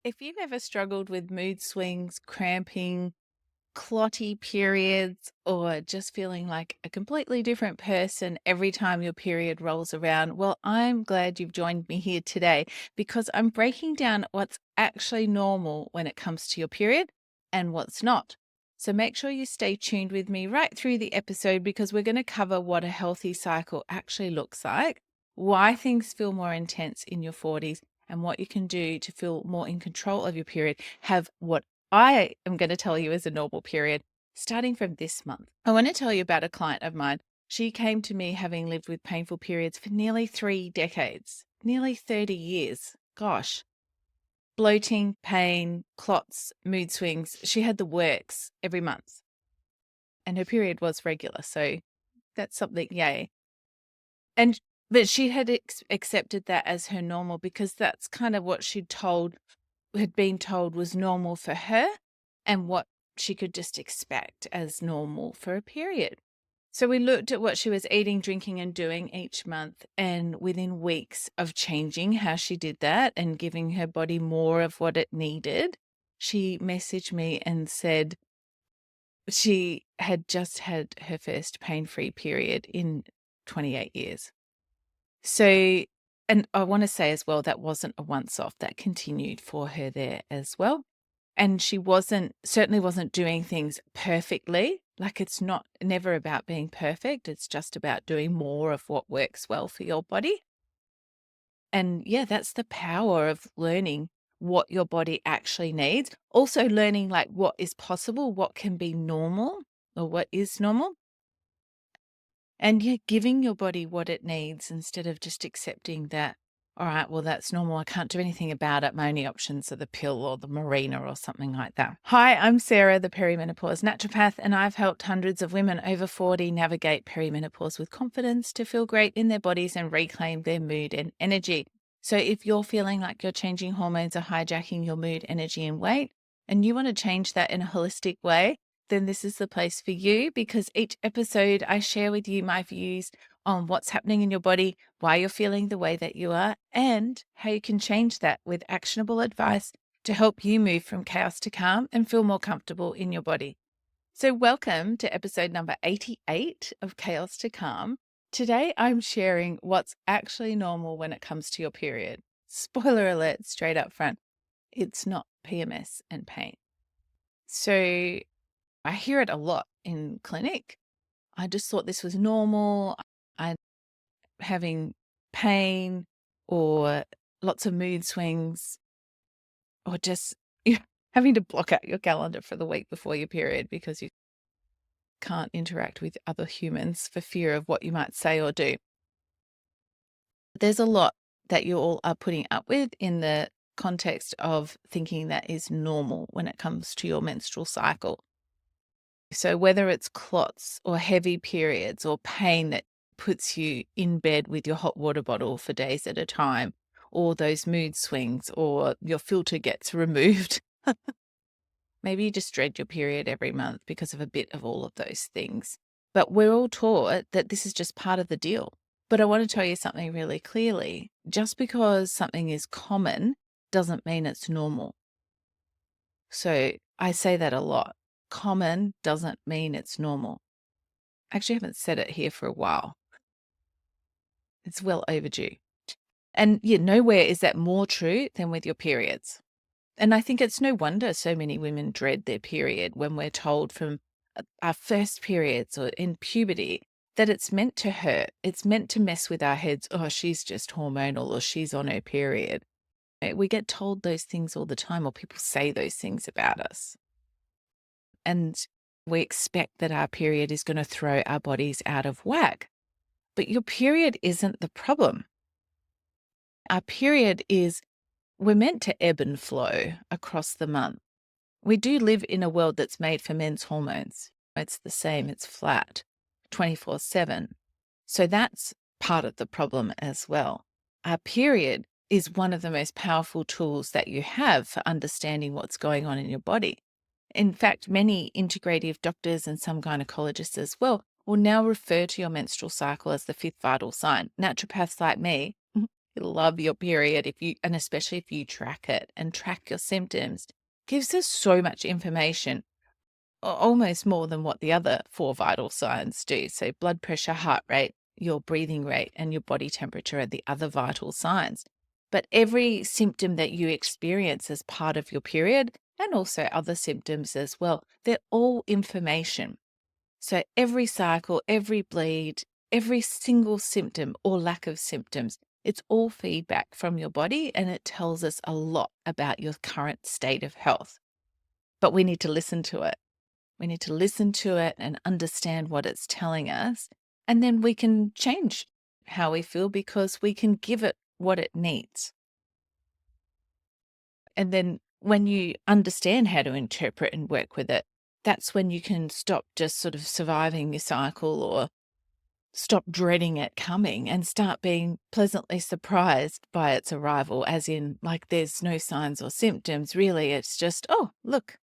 If you've ever struggled with mood swings, cramping, clotty periods, or just feeling like a completely different person every time your period rolls around, well, I'm glad you've joined me here today because I'm breaking down what's actually normal when it comes to your period and what's not. So make sure you stay tuned with me right through the episode because we're going to cover what a healthy cycle actually looks like, why things feel more intense in your 40s, and what you can do to feel more in control of your period, have what I am going to tell you is a normal period starting from this month. I want to tell you about a client of mine. She came to me having lived with painful periods for nearly 3 decades, nearly 30 years. Gosh, bloating, pain, clots, mood swings. She had the works every month and her period was regular. So that's something, yay. But she had accepted that as her normal because that's kind of what had been told was normal for her and what she could just expect as normal for a period. So we looked at what she was eating, drinking, and doing each month. And within weeks of changing how she did that and giving her body more of what it needed, she messaged me and said she had just had her first pain-free period in 28 years. So, and I want to say as well, that wasn't a once off, that continued for her there as well. And she certainly wasn't doing things perfectly. Like it's never about being perfect. It's just about doing more of what works well for your body. And yeah, that's the power of learning what your body actually needs. Also learning like what is possible, what can be normal or what is normal. And yeah, giving your body what it needs instead of just accepting that, all right, well, that's normal. I can't do anything about it. My only options are the pill or the Marina or something like that. Hi, I'm Sarah, the Perimenopause Naturopath, and I've helped hundreds of women over 40 navigate perimenopause with confidence to feel great in their bodies and reclaim their mood and energy. So if you're feeling like your changing hormones are hijacking your mood, energy, and weight, and you want to change that in a holistic way, then this is the place for you because each episode I share with you my views on what's happening in your body, why you're feeling the way that you are, and how you can change that with actionable advice to help you move from chaos to calm and feel more comfortable in your body. So welcome to episode number 88 of Chaos to Calm. Today I'm sharing what's actually normal when it comes to your period. Spoiler alert straight up front, it's not PMS and pain. So I hear it a lot in clinic. I just thought this was normal. I'm having pain or lots of mood swings or just having to block out your calendar for the week before your period because you can't interact with other humans for fear of what you might say or do. There's a lot that you all are putting up with in the context of thinking that is normal when it comes to your menstrual cycle. So whether it's clots or heavy periods or pain that puts you in bed with your hot water bottle for days at a time, or those mood swings, or your filter gets removed. Maybe you just dread your period every month because of a bit of all of those things. But we're all taught that this is just part of the deal. But I want to tell you something really clearly. Just because something is common doesn't mean it's normal. So I say that a lot. Common doesn't mean it's normal. I actually haven't said it here for a while. It's well overdue. And yeah, nowhere is that more true than with your periods. And I think it's no wonder so many women dread their period when we're told from our first periods or in puberty that it's meant to hurt. It's meant to mess with our heads. Oh, she's just hormonal or she's on her period. We get told those things all the time, or people say those things about us. And we expect that our period is going to throw our bodies out of whack. But your period isn't the problem. Our period we're meant to ebb and flow across the month. We do live in a world that's made for men's hormones. It's the same, it's flat, 24/7. So that's part of the problem as well. Our period is one of the most powerful tools that you have for understanding what's going on in your body. In fact, many integrative doctors and some gynecologists as well will now refer to your menstrual cycle as the fifth vital sign. Naturopaths like me love your period and especially if you track it and track your symptoms, gives us so much information, almost more than what the other four vital signs do. So blood pressure, heart rate, your breathing rate, and your body temperature are the other vital signs. But every symptom that you experience as part of your period, and also other symptoms as well, they're all information. So every cycle, every bleed, every single symptom or lack of symptoms, it's all feedback from your body, and it tells us a lot about your current state of health. But we need to listen to it. We need to listen to it and understand what it's telling us. And then we can change how we feel because we can give it what it needs. And then when you understand how to interpret and work with it, that's when you can stop just sort of surviving your cycle or stop dreading it coming and start being pleasantly surprised by its arrival, as in, like, there's no signs or symptoms. Really, it's just, oh, look,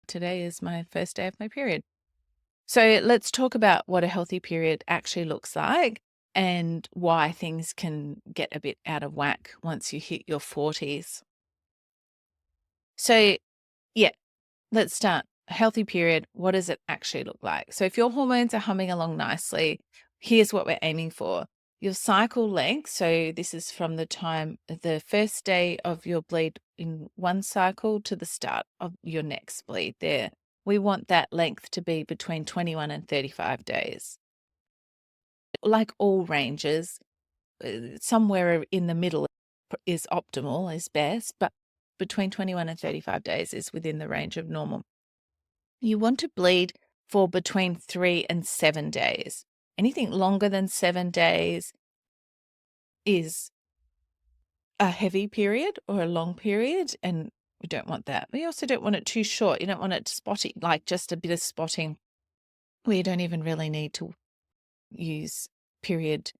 today is my first day of my period. So let's talk about what a healthy period actually looks like and why things can get a bit out of whack once you hit your 40s. So, yeah, let's start. A healthy period, what does it actually look like? So if your hormones are humming along nicely, here's what we're aiming for. Your cycle length, so this is from the first day of your bleed in one cycle to the start of your next bleed there. We want that length to be between 21 and 35 days. Like all ranges, somewhere in the middle is optimal, is best, but between 21 and 35 days is within the range of normal. You want to bleed for between 3 and 7 days. Anything longer than 7 days is a heavy period or a long period, and we don't want that. We also don't want it too short. You don't want it spotty, like just a bit of spotting where you don't even really need to use period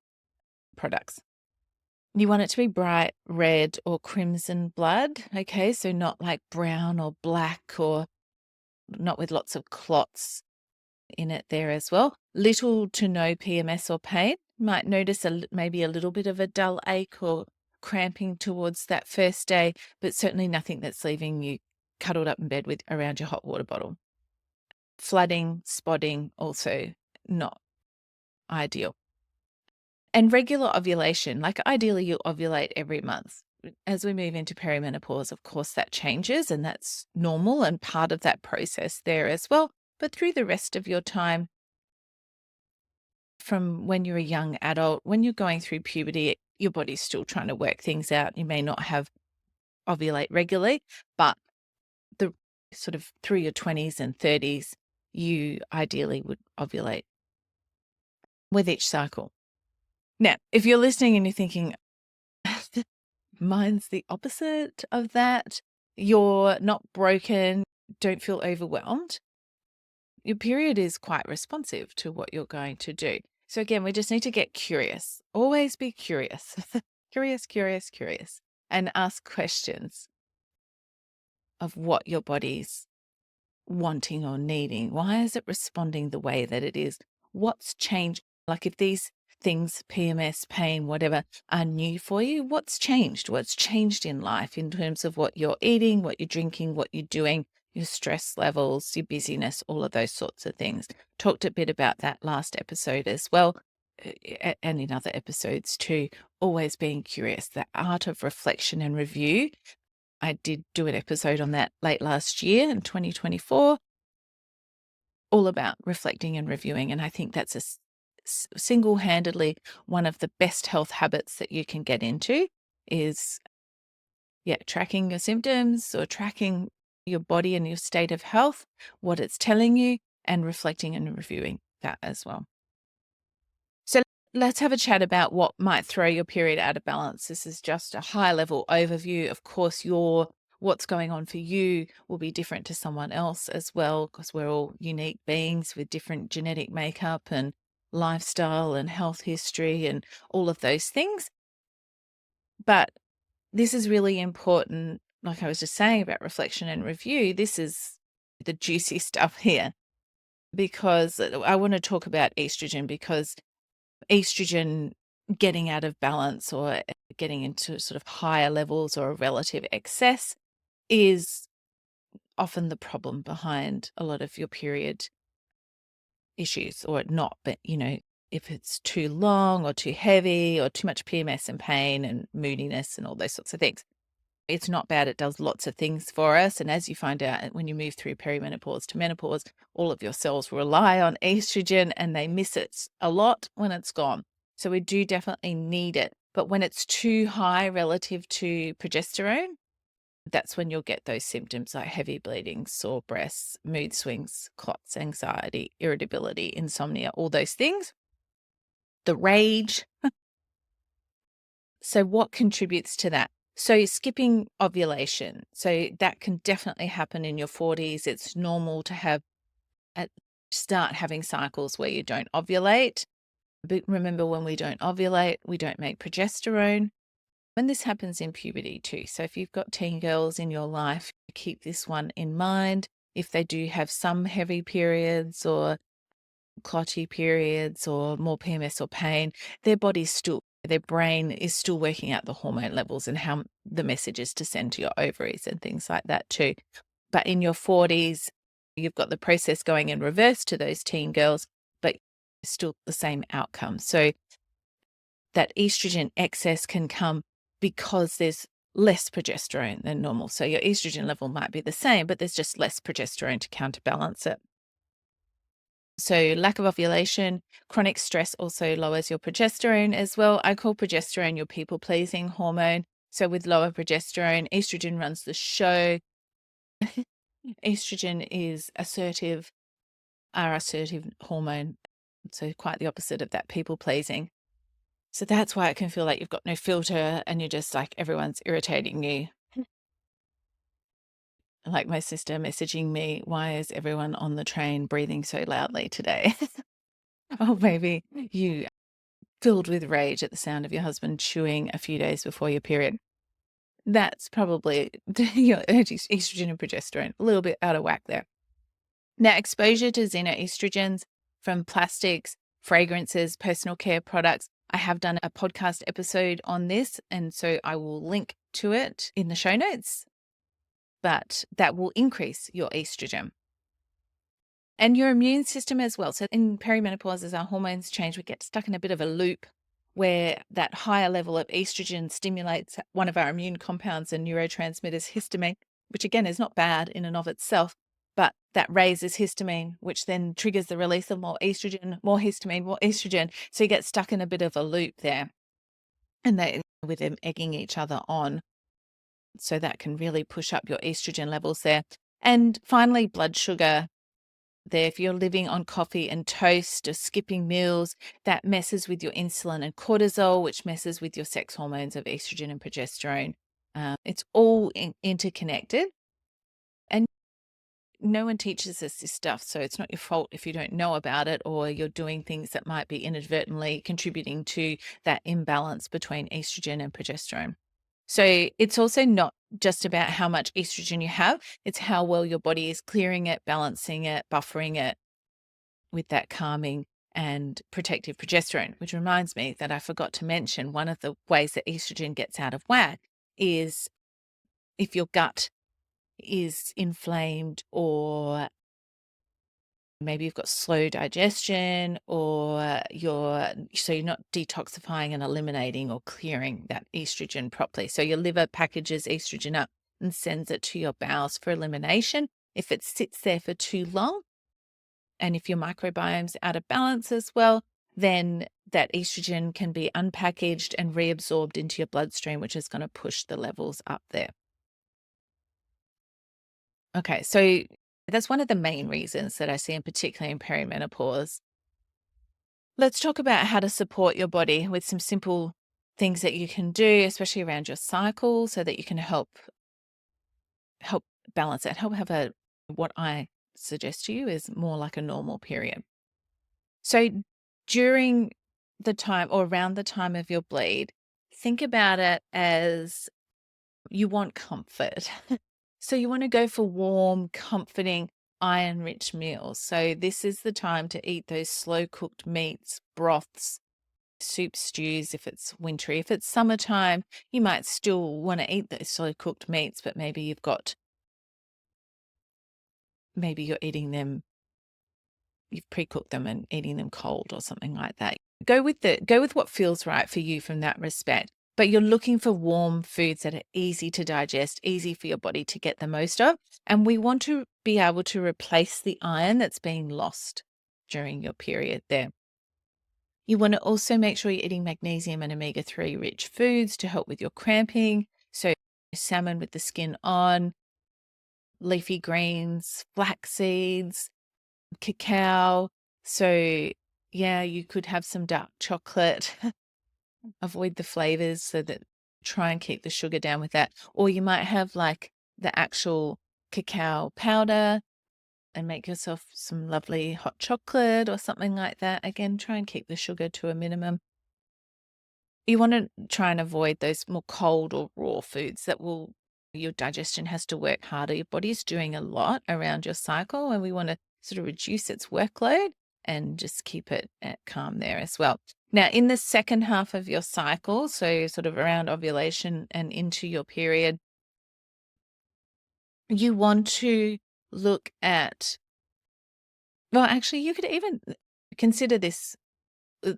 products. You want it to be bright red or crimson blood, okay? So not like brown or black, or not with lots of clots in it there as well. Little to no PMS or pain. Might notice maybe a little bit of a dull ache or cramping towards that first day, but certainly nothing that's leaving you cuddled up in bed with around your hot water bottle. Flooding, spotting, also not ideal. And regular ovulation, like ideally you ovulate every month. As we move into perimenopause, of course, that changes, and that's normal and part of that process there as well. But through the rest of your time, from when you're a young adult, when you're going through puberty, your body's still trying to work things out. You may not have ovulate regularly, but the sort of through your 20s and 30s, you ideally would ovulate with each cycle. Now, if you're listening and you're thinking, mine's the opposite of that, you're not broken, don't feel overwhelmed, your period is quite responsive to what you're going to do. So again, we just need to get curious. Always be curious. Curious, curious, curious. And ask questions of what your body's wanting or needing. Why is it responding the way that it is? What's changed? Like if these things, PMS, pain, whatever, are new for you, what's changed? What's changed in life in terms of what you're eating, what you're drinking, what you're doing, your stress levels, your busyness, all of those sorts of things. Talked a bit about that last episode as well, and in other episodes too. Always being curious, the art of reflection and review. I did do an episode on that late last year in 2024, all about reflecting and reviewing. And I think that's single-handedly one of the best health habits that you can get into is, tracking your symptoms or tracking your body and your state of health, what it's telling you, and reflecting and reviewing that as well. So let's have a chat about what might throw your period out of balance. This is just a high-level overview. Of course, what's going on for you will be different to someone else as well, because we're all unique beings with different genetic makeup and lifestyle and health history and all of those things. But this is really important. Like I was just saying about reflection and review, this is the juicy stuff here, because I want to talk about estrogen, because estrogen getting out of balance or getting into sort of higher levels or a relative excess is often the problem behind a lot of your period issues, or not. But, if it's too long or too heavy or too much PMS and pain and moodiness and all those sorts of things, it's not bad. It does lots of things for us. And as you find out, when you move through perimenopause to menopause, all of your cells rely on estrogen and they miss it a lot when it's gone. So we do definitely need it. But when it's too high relative to progesterone, that's when you'll get those symptoms like heavy bleeding, sore breasts, mood swings, clots, anxiety, irritability, insomnia, all those things. The rage. So what contributes to that? So skipping ovulation. So that can definitely happen in your 40s. It's normal to start having cycles where you don't ovulate. But remember, when we don't ovulate, we don't make progesterone. And this happens in puberty too. So if you've got teen girls in your life, keep this one in mind. If they do have some heavy periods or clotty periods or more PMS or pain, their brain is still working out the hormone levels and how the message is to send to your ovaries and things like that too. But in your 40s, you've got the process going in reverse to those teen girls, but still the same outcome. So that estrogen excess can come because there's less progesterone than normal. So your estrogen level might be the same, but there's just less progesterone to counterbalance it. So lack of ovulation, chronic stress also lowers your progesterone as well. I call progesterone your people-pleasing hormone. So with lower progesterone, estrogen runs the show. Estrogen is our assertive hormone. So quite the opposite of that people-pleasing. So that's why it can feel like you've got no filter and you're just like everyone's irritating you. Like my sister messaging me, why is everyone on the train breathing so loudly today? Oh, maybe you filled with rage at the sound of your husband chewing a few days before your period. That's probably your estrogen and progesterone, a little bit out of whack there. Now, exposure to xenoestrogens from plastics, fragrances, personal care products. I have done a podcast episode on this, and so I will link to it in the show notes, but that will increase your estrogen. And your immune system as well. So in perimenopause, as our hormones change, we get stuck in a bit of a loop where that higher level of estrogen stimulates one of our immune compounds and neurotransmitters, histamine, which again is not bad in and of itself, but that raises histamine, which then triggers the release of more estrogen, more histamine, more estrogen. So you get stuck in a bit of a loop there. And with them egging each other on. So that can really push up your estrogen levels there. And finally, blood sugar. There, if you're living on coffee and toast or skipping meals, that messes with your insulin and cortisol, which messes with your sex hormones of estrogen and progesterone. It's all interconnected, and no one teaches us this stuff, so it's not your fault if you don't know about it or you're doing things that might be inadvertently contributing to that imbalance between estrogen and progesterone. So it's also not just about how much estrogen you have, it's how well your body is clearing it, balancing it, buffering it with that calming and protective progesterone, which reminds me that I forgot to mention one of the ways that estrogen gets out of whack is if your gut is inflamed, or maybe you've got slow digestion, or you're not detoxifying and eliminating or clearing that estrogen properly. So your liver packages estrogen up and sends it to your bowels for elimination. If it sits there for too long, and if your microbiome's out of balance as well, then that estrogen can be unpackaged and reabsorbed into your bloodstream, which is going to push the levels up there. Okay, so that's one of the main reasons that I see, in particular in perimenopause. Let's talk about how to support your body with some simple things that you can do, especially around your cycle, so that you can help balance it, help have what I suggest to you is more like a normal period. So during the time or around the time of your bleed, think about it as you want comfort. So you want to go for warm, comforting, iron-rich meals. So this is the time to eat those slow-cooked meats, broths, soup, stews if it's wintry. If it's summertime, you might still want to eat those slow cooked meats, but maybe you're eating them, you've pre-cooked them and eating them cold or something like that. Go with what feels right for you from that respect. But you're looking for warm foods that are easy to digest, easy for your body to get the most of. And we want to be able to replace the iron that's being lost during your period there. You want to also make sure you're eating magnesium and omega-3 rich foods to help with your cramping. So salmon with the skin on, leafy greens, flax seeds, cacao. So yeah, you could have some dark chocolate. Avoid the flavors so that try and keep the sugar down with that. Or you might have like the actual cacao powder and make yourself some lovely hot chocolate or something like that. Again, try and keep the sugar to a minimum. You want to try and avoid those more cold or raw foods your digestion has to work harder. Your body's doing a lot around your cycle, and we want to sort of reduce its workload and just keep it at calm there as well. Now, in the second half of your cycle, so sort of around ovulation and into your period, you want to look at, well, actually, you could even consider this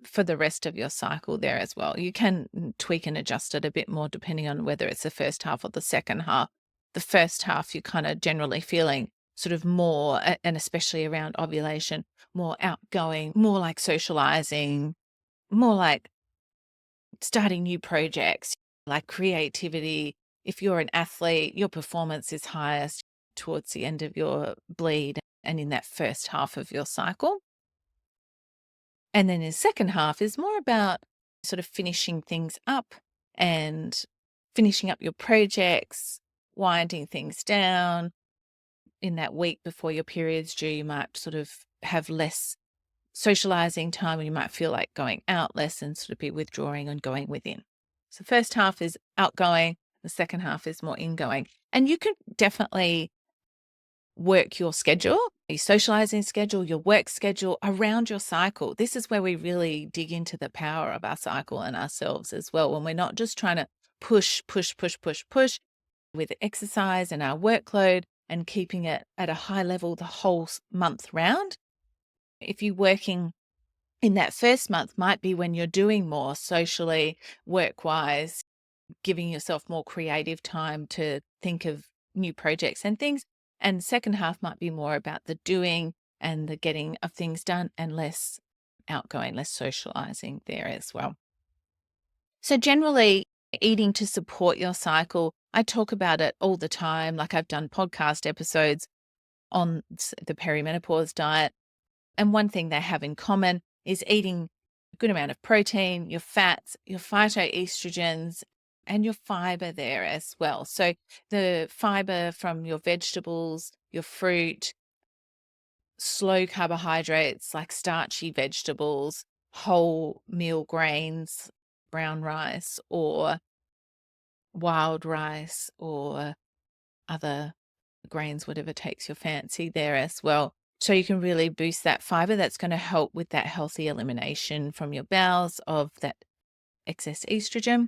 for the rest of your cycle there as well. You can tweak and adjust it a bit more depending on whether it's the first half or the second half. The first half, you're kind of generally feeling sort of more, and especially around ovulation, more outgoing, more like socializing, more like starting new projects, like creativity. If you're an athlete, your performance is highest towards the end of your bleed and in that first half of your cycle. And then the second half is more about sort of finishing things up and finishing up your projects, winding things down. In that week before your period's due, you might sort of have less socializing time, and you might feel like going out less and sort of be withdrawing and going within. So first half is outgoing, the second half is more ingoing. And you can definitely work your schedule, your socializing schedule, your work schedule around your cycle. This is where we really dig into the power of our cycle and ourselves as well. When we're not just trying to push with exercise and our workload and keeping it at a high level the whole month round. If you're working in that first month might be when you're doing more socially, work-wise, giving yourself more creative time to think of new projects and things. And the second half might be more about the doing and the getting of things done and less outgoing, less socializing there as well. So generally, eating to support your cycle, I talk about it all the time. Like I've done podcast episodes on the perimenopause diet. And one thing they have in common is eating a good amount of protein, your fats, your phytoestrogens, and your fiber there as well. So the fiber from your vegetables, your fruit, slow carbohydrates like starchy vegetables, whole meal grains, brown rice or wild rice or other grains, whatever takes your fancy there as well. So you can really boost that fiber. That's going to help with that healthy elimination from your bowels of that excess estrogen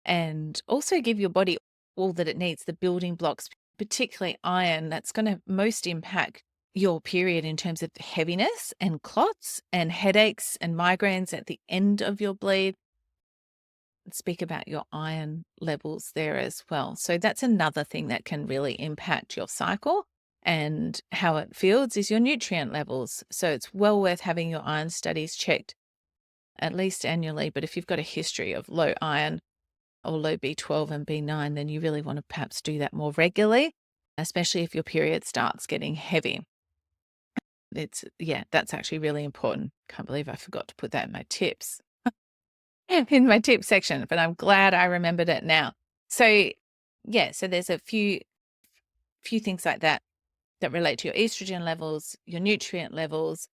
and also give your body all that it needs, the building blocks, particularly iron. That's going to most impact your period in terms of heaviness and clots and headaches and migraines at the end of your bleed. Speak about your iron levels there as well. So that's another thing that can really impact your cycle and how it feels is your nutrient levels. So it's well worth having your iron studies checked at least annually. But if you've got a history of low iron or low B12 and B9, then you really want to perhaps do that more regularly, especially if your period starts getting heavy. That's actually really important. Can't believe I forgot to put that in my tips. In my tip section, but I'm glad I remembered it now. So there's a few things like that relate to your estrogen levels, your nutrient levels,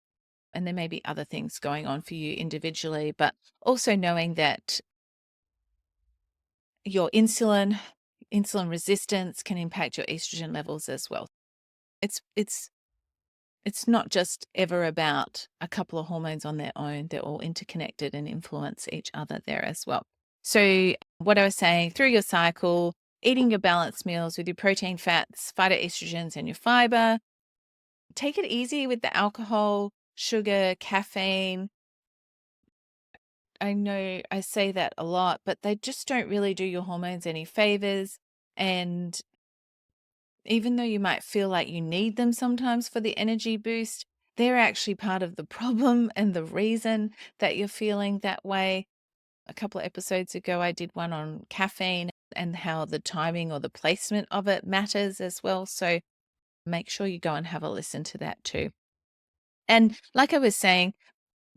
and there may be other things going on for you individually, but also knowing that your insulin resistance can impact your estrogen levels as well. It's it's not just ever about a couple of hormones on their own. They're all interconnected and influence each other there as well. So, what I was saying, through your cycle, eating your balanced meals with your protein, fats, phytoestrogens, and your fiber. Take it easy with the alcohol, sugar, caffeine. I know I say that a lot, but they just don't really do your hormones any favors. And even though you might feel like you need them sometimes for the energy boost, they're actually part of the problem and the reason that you're feeling that way. A couple of episodes ago, I did one on caffeine and how the timing or the placement of it matters as well. So make sure you go and have a listen to that too. And like I was saying,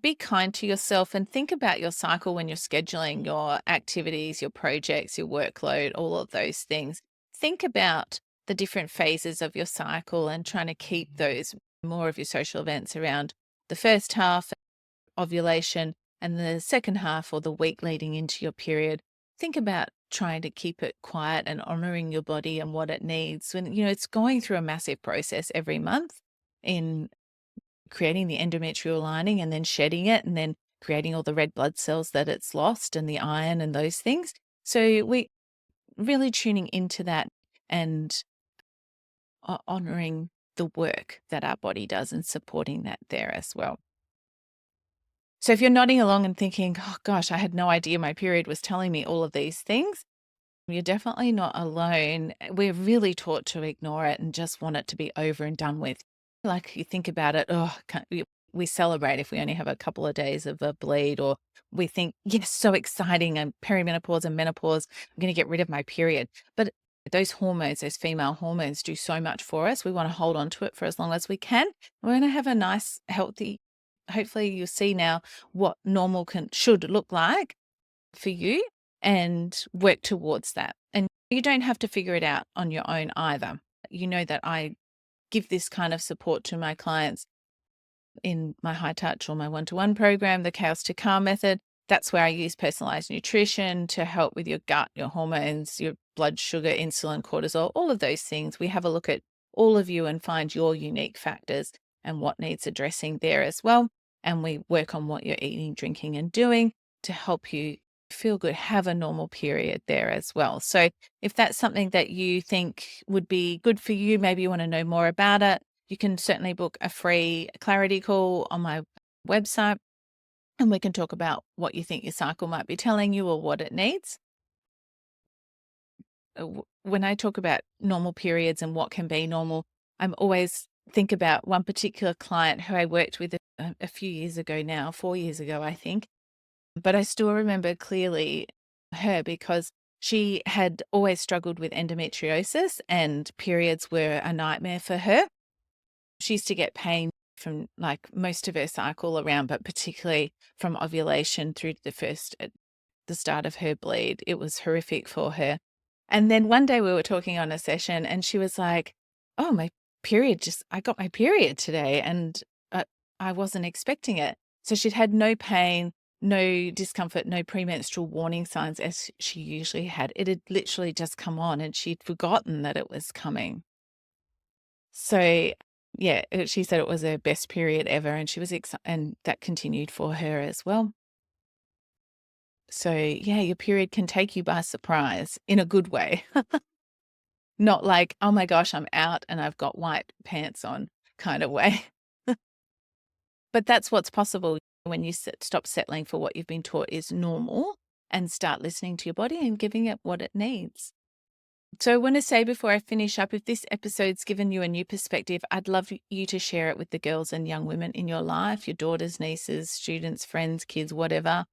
be kind to yourself and think about your cycle when you're scheduling your activities, your projects, your workload, all of those things. Think about the different phases of your cycle and trying to keep those more of your social events around the first half, ovulation, and the second half or the week leading into your period. Think about trying to keep it quiet and honoring your body and what it needs when it's going through a massive process every month in creating the endometrial lining and then shedding it and then creating all the red blood cells that it's lost and the iron and those things. So we really tuning into that and honoring the work that our body does and supporting that there as well. So if you're nodding along and thinking, oh gosh, I had no idea my period was telling me all of these things, you're definitely not alone. We're really taught to ignore it and just want it to be over and done with. Like you think about it, we celebrate if we only have a couple of days of a bleed, or we think, yes, so exciting, and perimenopause and menopause, I'm going to get rid of my period. But those hormones, those female hormones, do so much for us. We want to hold on to it for as long as we can. We're going to have a nice, healthy, hopefully you'll see now what normal should look like for you and work towards that. And you don't have to figure it out on your own either. You know that I give this kind of support to my clients in my high touch or my one-to-one program, the Chaos to Calm method. That's where I use personalized nutrition to help with your gut, your hormones, your blood sugar, insulin, cortisol, all of those things. We have a look at all of you and find your unique factors and what needs addressing there as well. And we work on what you're eating, drinking, and doing to help you feel good, have a normal period there as well. So if that's something that you think would be good for you, maybe you want to know more about it, you can certainly book a free clarity call on my website and we can talk about what you think your cycle might be telling you or what it needs. When I talk about normal periods and what can be normal, I'm always think about one particular client who I worked with a few years ago now, 4 years ago, I think. But I still remember clearly her because she had always struggled with endometriosis and periods were a nightmare for her. She used to get pain from like most of her cycle around, but particularly from ovulation through to the start of her bleed. It was horrific for her. And then one day we were talking on a session and she was like, oh, I got my period today and I wasn't expecting it. So she'd had no pain, no discomfort, no premenstrual warning signs as she usually had. It had literally just come on and she'd forgotten that it was coming. So yeah, she said it was her best period ever and she was and that continued for her as well. So yeah, your period can take you by surprise in a good way. Not like, oh my gosh, I'm out and I've got white pants on kind of way. But that's what's possible when you stop settling for what you've been taught is normal and start listening to your body and giving it what it needs. So I want to say before I finish up, if this episode's given you a new perspective, I'd love you to share it with the girls and young women in your life, your daughters, nieces, students, friends, kids, whatever.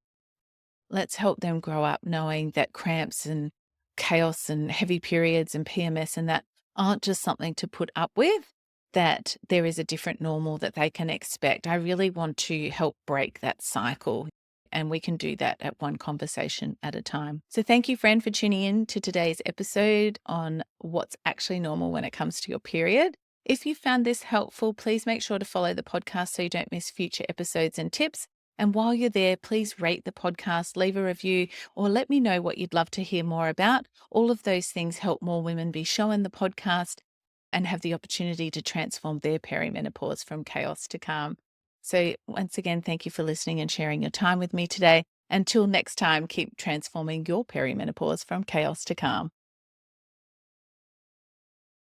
Let's help them grow up knowing that cramps and chaos and heavy periods and PMS and that aren't just something to put up with, that there is a different normal that they can expect. I really want to help break that cycle. And we can do that at one conversation at a time. So thank you, friend, for tuning in to today's episode on what's actually normal when it comes to your period. If you found this helpful, please make sure to follow the podcast so you don't miss future episodes and tips. And while you're there, please rate the podcast, leave a review, or let me know what you'd love to hear more about. All of those things help more women be shown the podcast and have the opportunity to transform their perimenopause from chaos to calm. So, once again, thank you for listening and sharing your time with me today. Until next time, keep transforming your perimenopause from chaos to calm.